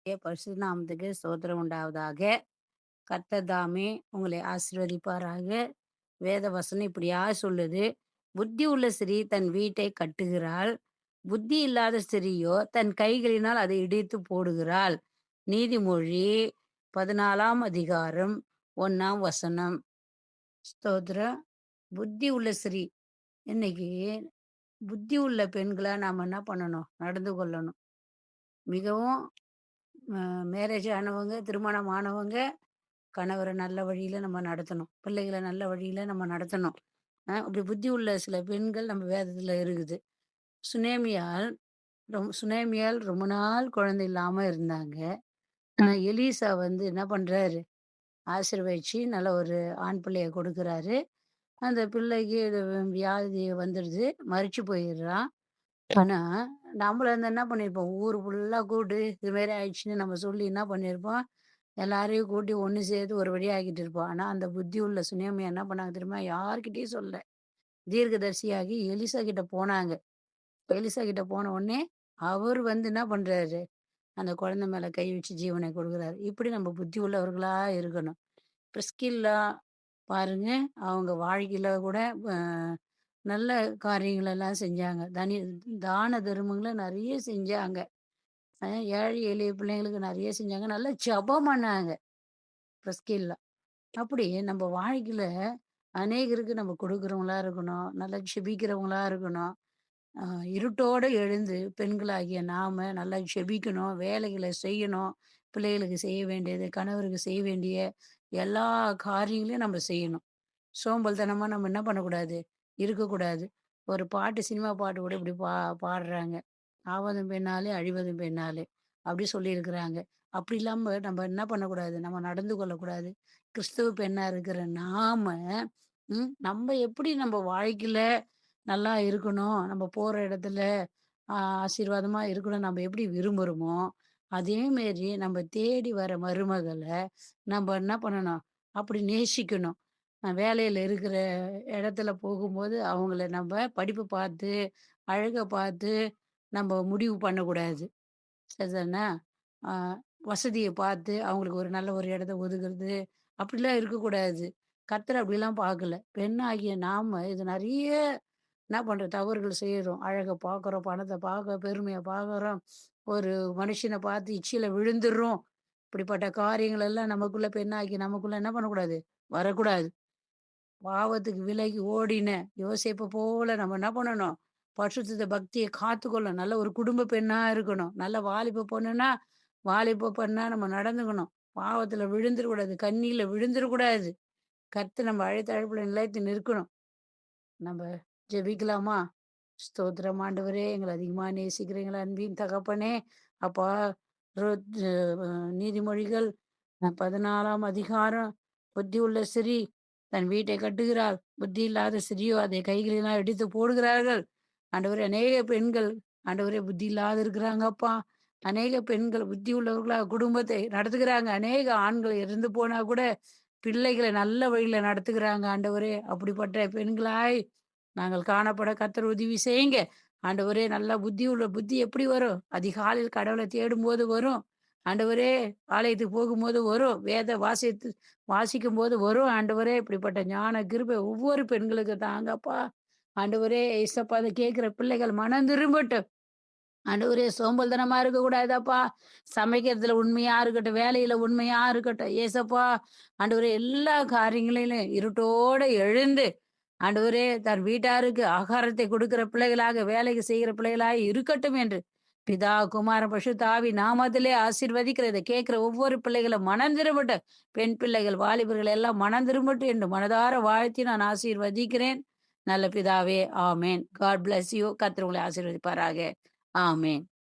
பரிசுத்த நாமத்துக்கு ஸ்தோத்திரம் உண்டாவதாக. கர்த்தர் தாமே உங்களை ஆசீர்வதிப்பாராக. வேத வசனம் இப்படியா சொல்லுது, புத்தி உள்ள ஸ்திரீ தன் வீட்டை கட்டுகிறாள், புத்தி இல்லாத ஸ்திரீயோ தன் கைகளினால் அதை இடித்து போடுகிறாள். நீதிமொழி 14ஆம் அதிகாரம் 1ஆம் வசனம். ஸ்தோத்திரம். புத்தி உள்ள ஸ்திரீ. இன்னைக்கு புத்தி உள்ள பெண்களா நாம என்ன பண்ணணும்? நடந்து கொள்ளணும். மிகவும் மேரேஜ் ஆனவங்க, திருமணம் ஆனவங்க, கணவர நல்ல வழியில நம்ம நடத்தணும். பிள்ளைகள நல்ல வழியில நம்ம நடத்தணும். அப்படி புத்தி உள்ள சில பெண்கள் நம்ம வேதத்துல இருக்குது. சுனேமியாள் சுனேமியாள் ரொம்ப நாள் குழந்தை இல்லாம இருந்தாங்க. எலீசா வந்து என்ன பண்றாரு? ஆசீர்வதிச்சு நல்ல ஒரு ஆண் பிள்ளைய கொடுக்குறாரு. அந்த பிள்ளைக்கு இது வியாதி வந்துடுது. மரிச்சு போயிடுறான். ஆனா, நம்மள இருந்தா என்ன பண்ணியிருப்போம்? ஊர் ஃபுல்லா கூட்டு, இது மாரி ஆயிடுச்சுன்னு நம்ம சொல்லி என்ன பண்ணியிருப்போம்? எல்லாரையும் கூட்டி ஒண்ணு சேர்த்து ஒரு வழி ஆக்கிட்டு இருப்போம். ஆனா, அந்த புத்தி உள்ள சுனேமியா என்ன பண்ணாங்க தெரியுமா? யார்கிட்டயும் சொல்லல. தீர்க்கதரிசியாகி எலிசா கிட்ட போனாங்க. எலிசா கிட்ட போன உடனே, அவரு வந்து என்ன பண்றாரு? அந்த குழந்தை மேல கை வச்சு ஜீவனை கொடுக்குறாரு. இப்படி நம்ம புத்தி உள்ளவர்களா இருக்கணும். பிரிஸ்கில்லா பாருங்க, அவங்க வாழ்க்கையில கூட அ நல்ல காரியங்கள் எல்லாம் செஞ்சாங்க. தான தர்மங்கள நெறைய செஞ்சாங்க. அ ஏழை எளிய பிள்ளைங்களுக்கு நெறைய செஞ்சாங்க. நல்லா ஜெபம் பண்ணாங்க. பிரிஸ்கில்லா. அப்படி நம்ம வாழ்க்கையில அநேகருக்கு நம்ம கொடுக்குறவங்களா இருக்கணும். நல்லா ஜெபிக்கிறவங்களா இருக்கணும். அ இருட்டோட எழுந்து பெண்களாகிய நாம நல்லா ஜெபிக்கணும். வேலைகள செய்யணும். பிள்ளைகளுக்கு செய்ய வேண்டியது, கணவருக்கு செய்ய வேண்டிய எல்லா காரியங்களையும் நம்ம செய்யணும். சோம்பல்தனமா நம்ம என்ன பண்ணக்கூடாது? இருக்கக்கூடாது. ஒரு பாட்டு சினிமா பாட்டு கூட இப்படி பாடுறாங்க. "ஆவதும் பெண்ணாலே, அழிவதும் பெண்ணாலே" அப்படி சொல்லியிருக்கிறாங்க. அப்படி இல்லாம நம்ம என்ன பண்ணக்கூடாது? நம்ம நடந்து கொள்ளக்கூடாது. கிறிஸ்துவ பெண்ணா இருக்கிற நாம, நம்ம எப்படி நம்ம வாழ்க்கையில நல்லா இருக்கணும், நம்ம போற இடத்துல ஆ ஆசீர்வாதமா இருக்கணும் நம்ம எப்படி விரும்புறோமோ, அதே மாரி நம்ம தேடி வர மருமகள நம்ம என்ன பண்ணணும்? அப்படி நேசிக்கணும். வேலையில இருக்கிற இடத்துல போகும்போது, அவங்கள நம்ம படிப்ப பார்த்து, அழக பார்த்து நம்ம முடிவு பண்ணக்கூடாது. சரிதானா? ஆ வசதிய பார்த்து அவங்களுக்கு ஒரு நல்ல ஒரு இடத்த ஒதுக்குறது, அப்படிலாம் இருக்கக்கூடாது. கர்த்தர் அப்படிலாம் பார்க்கல. பெண்ணாகிய நாம இது நெறைய என்ன பண்றோம்? தவறுகள் செய்றோம். அழக பார்க்குறோம், பணத்த பார்க்க பெருமைய பார்க்குறோம். ஒரு மனுஷன பார்த்து இச்சையில விழுந்துர்றோம். இப்படிப்பட்ட காரியங்கள் எல்லாம் நமக்குள்ள பெண்ணாகி நமக்குள்ள என்ன பண்ணக்கூடாது? வரக்கூடாது. பாவத்துக்கு விலகி ஓடின யோசேப்ப போல நம்ம என்ன பண்ணணும்? பரிசுத்த பக்திய காத்துக்கொள்ளணும். நல்ல ஒரு குடும்ப பெண்ணா இருக்கணும். நல்ல வாலிப பொண்ணுன்னா, வாலிப பெண்ணா நம்ம நடந்துக்கணும். பாவத்துல விழுந்துறக்கூடாது. கண்ணியில விழுந்துறக்கூடாது. கர்த்தர் நம்ம அழைத்த அழைப்புல நிலைத்து நிற்கணும். நம்ப ஜெபிக்கலாமா? ஸ்தோத்திரம் ஆண்டவரே! எங்கள அதிகமா நேசிக்கிற எங்கள் அன்பின் தகப்பனே! அப்பா ருத் அ நீதிமொழிகள் 14ஆம் அதிகாரம். புத்தியுள்ள ஸ்திரீ தன் வீட்டை கட்டுகிறாள். புத்தி இல்லாத ஸ்திரியோ அதை கைகளினால் இடித்து போடுகிறார்கள். ஆண்டவரே அநேக பெண்கள் ஆண்டவரே புத்தி இல்லாத இருக்கிறாங்கப்பா. அநேக பெண்கள் புத்தி உள்ளவர்களா குடும்பத்தை நடத்துகிறாங்க. அநேக ஆண்கள் இறந்து போனா கூட பிள்ளைகள நல்ல வழியில நடத்துகிறாங்க ஆண்டவரே! அப்படிப்பட்ட பெண்களாய் நாங்கள் காணப்பட கர்த்தர் உதவி செய்யுங்க. ஆண்டவரே நல்லா புத்தி எப்படி வரும்? அதிகாலையில் கடவுள தேடும்போது வரும். ஆண்டவரே ஆலயத்துக்கு போகும்போது வரும். வாசிக்கும்போது வரும். ஆண்டவரே இப்படிப்பட்ட ஞான கிருபை ஒவ்வொரு பெண்களுக்கு தாங்கப்பா. ஆண்டவரே ஏசப்பா அத கேட்கிற பிள்ளைகள் மனம் திரும்பட்டும். ஆண்டவரே சோம்பல்தனமா இருக்கக்கூடாதப்பா. சமைக்கிறதுல உண்மையா இருக்கட்டும், வேலையில உண்மையா இருக்கட்டும். ஏசப்பா ஆண்டவரே எல்லா காரியங்களிலும் இருட்டோட எழுந்து, ஆண்டவரே தன் வீட்டாருக்கு ஆகாரத்தை கொடுக்கிற பிள்ளைகளாக, வேலைக்கு செய்கிற பிள்ளைகளாக இருக்கட்டும் என்று, பிதா, குமாரன், பரிசுத்த ஆவி நாமத்திலே ஆசீர்வதிக்கிற இத கேட்கிற ஒவ்வொரு பிள்ளைகளும் மனம் திரும்பட்டும். பெண் பிள்ளைகள், வாலிபர்கள் எல்லாம் மனம் திரும்பட்டும் என்று மனதார வாழ்த்தி நான் ஆசீர்வதிக்கிறேன். நல்ல பிதாவே, ஆமென். God bless you. கர்த்தர் உங்களை ஆசீர்வதிப்பாராக. ஆமென்.